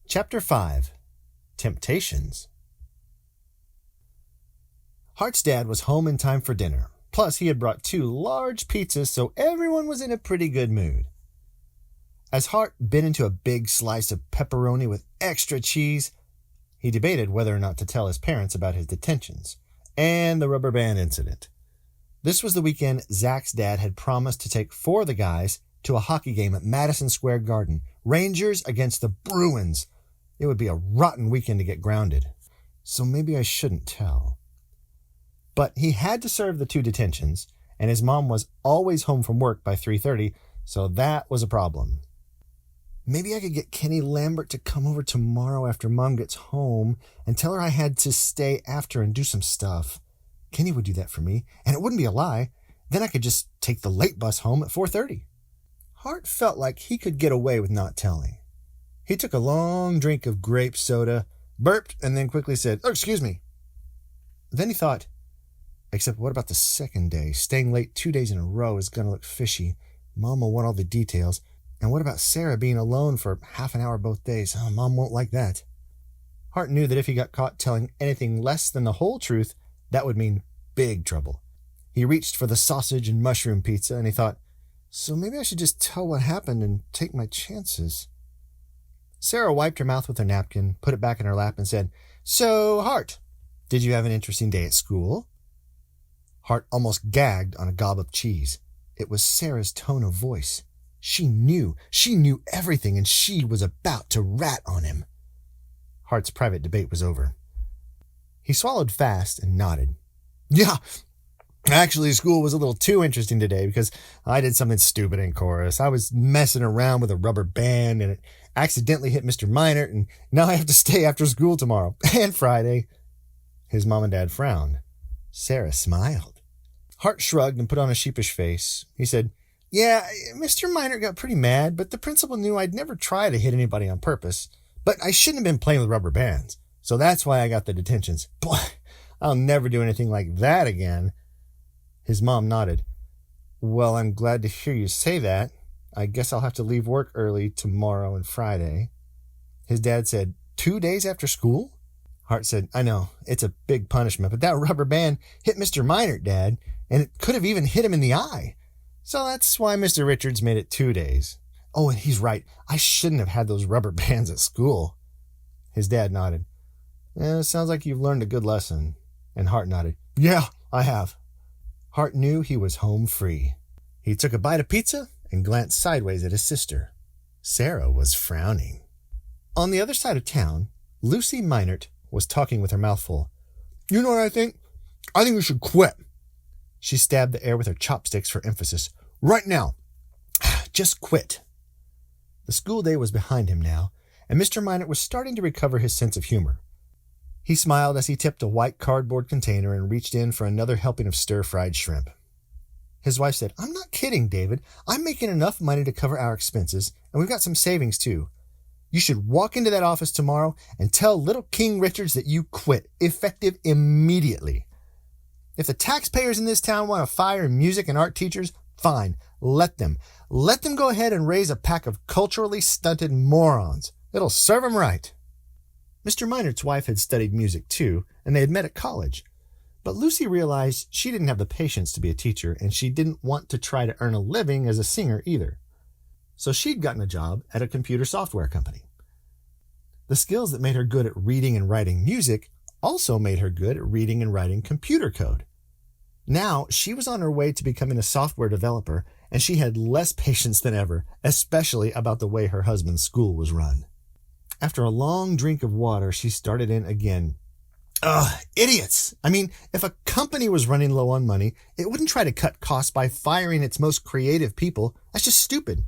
Chapter 5. Temptations. Hart's dad was home in time for dinner. Plus, he had brought 2 large pizzas, so everyone was in a pretty good mood. As Hart bit into a big slice of pepperoni with extra cheese, he debated whether or not to tell his parents about his detentions and the rubber band incident. This was the weekend Zach's dad had promised to take 4 of the guys to a hockey game at Madison Square Garden. Rangers against the Bruins. It would be a rotten weekend to get grounded. So maybe I shouldn't tell. But he had to serve the 2 detentions, and his mom was always home from work by 3:30, so that was a problem. Maybe I could get Kenny Lambert to come over tomorrow after Mom gets home and tell her I had to stay after and do some stuff. Kenny would do that for me, and it wouldn't be a lie. Then I could just take the late bus home at 4:30. Hart felt like he could get away with not telling. He took a long drink of grape soda, burped, and then quickly said, "Oh, excuse me." Then he thought, except what about the second day? Staying late 2 days in a row is going to look fishy. Mom will want all the details. And what about Sarah being alone for half an hour both days? Oh, Mom won't like that. Hart knew that if he got caught telling anything less than the whole truth, that would mean big trouble. He reached for the sausage and mushroom pizza, and he thought, so maybe I should just tell what happened and take my chances. Sarah wiped her mouth with her napkin, put it back in her lap, and said, "So, Hart, did you have an interesting day at school?" Hart almost gagged on a gob of cheese. It was Sarah's tone of voice. She knew everything, and she was about to rat on him. Hart's private debate was over. He swallowed fast and nodded. "Yeah, actually, school was a little too interesting today because I did something stupid in chorus. I was messing around with a rubber band, and it accidentally hit Mr. Minert, and now I have to stay after school tomorrow and Friday." His mom and dad frowned. Sarah smiled. Hart shrugged and put on a sheepish face. He said, "Yeah, Mr. Minert got pretty mad, but the principal knew I'd never try to hit anybody on purpose. But I shouldn't have been playing with rubber bands, so that's why I got the detentions. Boy, I'll never do anything like that again." His mom nodded. "Well, I'm glad to hear you say that. I guess I'll have to leave work early tomorrow and Friday." His dad said, 2 days after school? Hart said, "I know, it's a big punishment, but that rubber band hit Mr. Minert, Dad, and it could have even hit him in the eye. So that's why Mr. Richards made it 2 days. Oh, and he's right. I shouldn't have had those rubber bands at school." His dad nodded. "It sounds like you've learned a good lesson." And Hart nodded. "Yeah, I have." Hart knew he was home free. He took a bite of pizza and glanced sideways at his sister. Sarah was frowning. On the other side of town, Lucy Minert was talking with her mouth full. "You know what I think? I think we should quit." She stabbed the air with her chopsticks for emphasis. "Right now. Just quit." The school day was behind him now, and Mr. Minert was starting to recover his sense of humor. He smiled as he tipped a white cardboard container and reached in for another helping of stir-fried shrimp. His wife said, "I'm not kidding, David. I'm making enough money to cover our expenses, and we've got some savings too. You should walk into that office tomorrow and tell little King Richards that you quit, effective immediately. If the taxpayers in this town want to fire music and art teachers, fine, let them. Let them go ahead and raise a pack of culturally stunted morons. It'll serve them right." Mr. Minert's wife had studied music too, and they had met at college. But Lucy realized she didn't have the patience to be a teacher, and she didn't want to try to earn a living as a singer either. So she'd gotten a job at a computer software company. The skills that made her good at reading and writing music also made her good at reading and writing computer code. Now she was on her way to becoming a software developer, and she had less patience than ever, especially about the way her husband's school was run. After a long drink of water, she started in again. "Ugh, idiots! I mean, if a company was running low on money, it wouldn't try to cut costs by firing its most creative people. That's just stupid.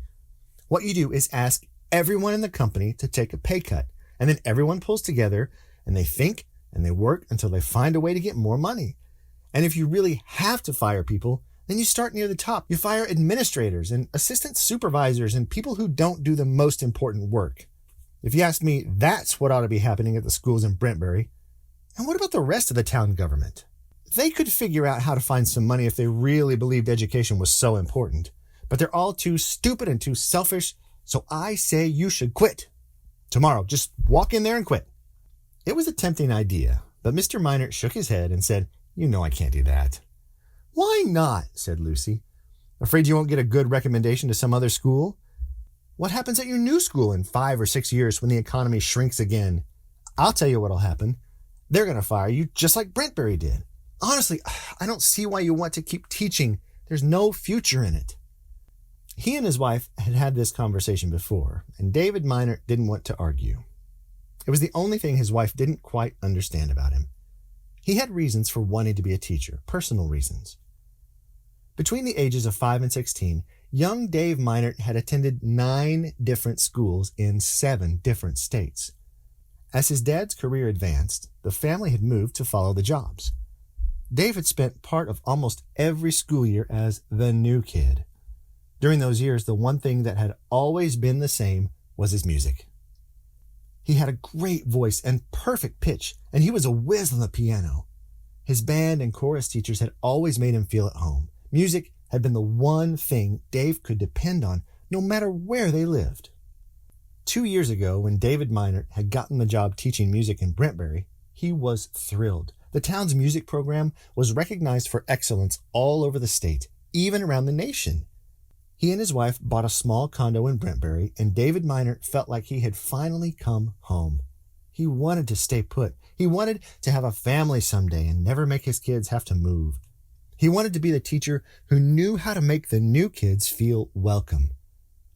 What you do is ask everyone in the company to take a pay cut, and then everyone pulls together, and they think, and they work until they find a way to get more money. And if you really have to fire people, then you start near the top. You fire administrators and assistant supervisors and people who don't do the most important work. If you ask me, that's what ought to be happening at the schools in Brentbury. And what about the rest of the town government? They could figure out how to find some money if they really believed education was so important. But they're all too stupid and too selfish, so I say you should quit." Tomorrow, just walk in there and quit." It was a tempting idea, but Mr. Minor shook his head and said, "You know I can't do that." "Why not?" said Lucy. "Afraid you won't get a good recommendation to some other school? What happens at your new school in 5 or 6 years when the economy shrinks again? I'll tell you what'll happen. They're going to fire you just like Brentbury did. Honestly, I don't see why you want to keep teaching. There's no future in it." He and his wife had had this conversation before, and David Minor didn't want to argue. It was the only thing his wife didn't quite understand about him. He had reasons for wanting to be a teacher, personal reasons. Between the ages of 5 and 16, young Dave Minor had attended 9 different schools in 7 different states. As his dad's career advanced, the family had moved to follow the jobs. Dave had spent part of almost every school year as the new kid. During those years, the one thing that had always been the same was his music. He had a great voice and perfect pitch, and he was a whiz on the piano. His band and chorus teachers had always made him feel at home. Music had been the one thing Dave could depend on, no matter where they lived. 2 years ago, when David Minor had gotten the job teaching music in Brentbury, he was thrilled. The town's music program was recognized for excellence all over the state, even around the nation. He and his wife bought a small condo in Brentbury, and David Minor felt like he had finally come home. He wanted to stay put. He wanted to have a family someday and never make his kids have to move. He wanted to be the teacher who knew how to make the new kids feel welcome.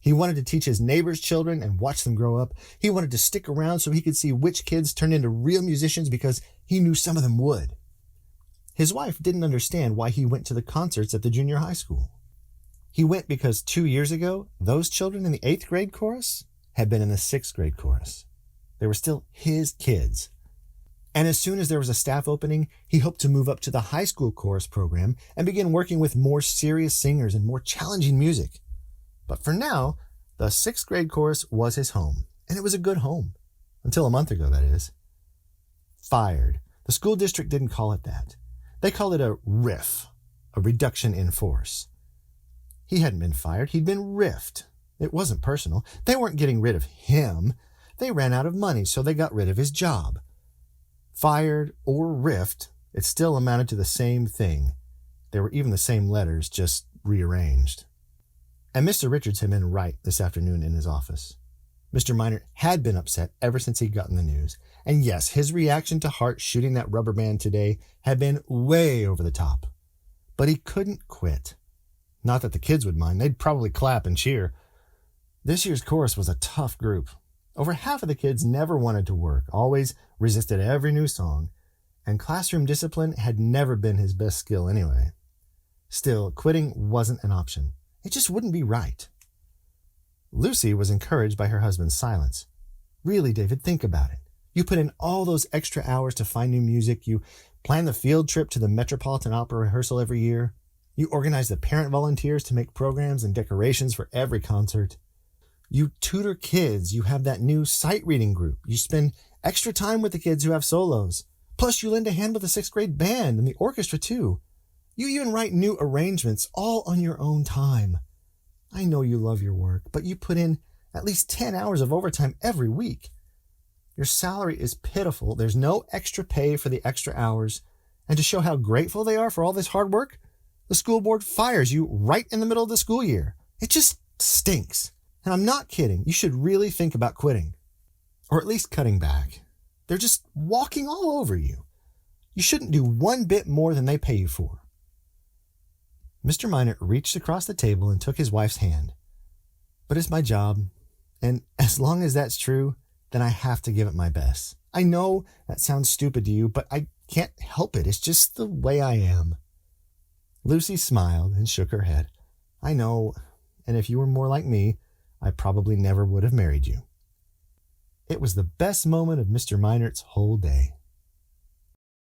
He wanted to teach his neighbors' children and watch them grow up. He wanted to stick around so he could see which kids turned into real musicians because he knew some of them would. His wife didn't understand why he went to the concerts at the junior high school. He went because 2 years ago, those children in the 8th grade chorus had been in the 6th grade chorus. They were still his kids. And as soon as there was a staff opening, he hoped to move up to the high school chorus program and begin working with more serious singers and more challenging music. But for now, the 6th grade chorus was his home, and it was a good home. Until a month ago, that is. Fired. The school district didn't call it that. They called it a RIF, a reduction in force. He hadn't been fired. He'd been riffed. It wasn't personal. They weren't getting rid of him. They ran out of money, so they got rid of his job. Fired or riffed, it still amounted to the same thing. They were even the same letters, just rearranged. And Mr. Richards had been right this afternoon in his office. Mr. Minor had been upset ever since he'd gotten the news. And yes, his reaction to Hart shooting that rubber band today had been way over the top. But he couldn't quit. Not that the kids would mind. They'd probably clap and cheer. This year's chorus was a tough group. Over half of the kids never wanted to work, always resisted every new song, and classroom discipline had never been his best skill anyway. Still, quitting wasn't an option. It just wouldn't be right. Lucy was encouraged by her husband's silence. "Really, David, think about it. You put in all those extra hours to find new music. You plan the field trip to the Metropolitan Opera rehearsal every year. You organize the parent volunteers to make programs and decorations for every concert. You tutor kids. You have that new sight reading group. You spend extra time with the kids who have solos. Plus, you lend a hand with the 6th grade band and the orchestra, too. You even write new arrangements all on your own time. I know you love your work, but you put in at least 10 hours of overtime every week. Your salary is pitiful. There's no extra pay for the extra hours. And to show how grateful they are for all this hard work, the school board fires you right in the middle of the school year. It just stinks. And I'm not kidding. You should really think about quitting. Or at least cutting back. They're just walking all over you. You shouldn't do one bit more than they pay you for." Mr. Minor reached across the table and took his wife's hand. "But it's my job, and as long as that's true, then I have to give it my best. I know that sounds stupid to you, but I can't help it. It's just the way I am." Lucy smiled and shook her head. "I know, and if you were more like me, I probably never would have married you." It was the best moment of Mr. Minor's whole day.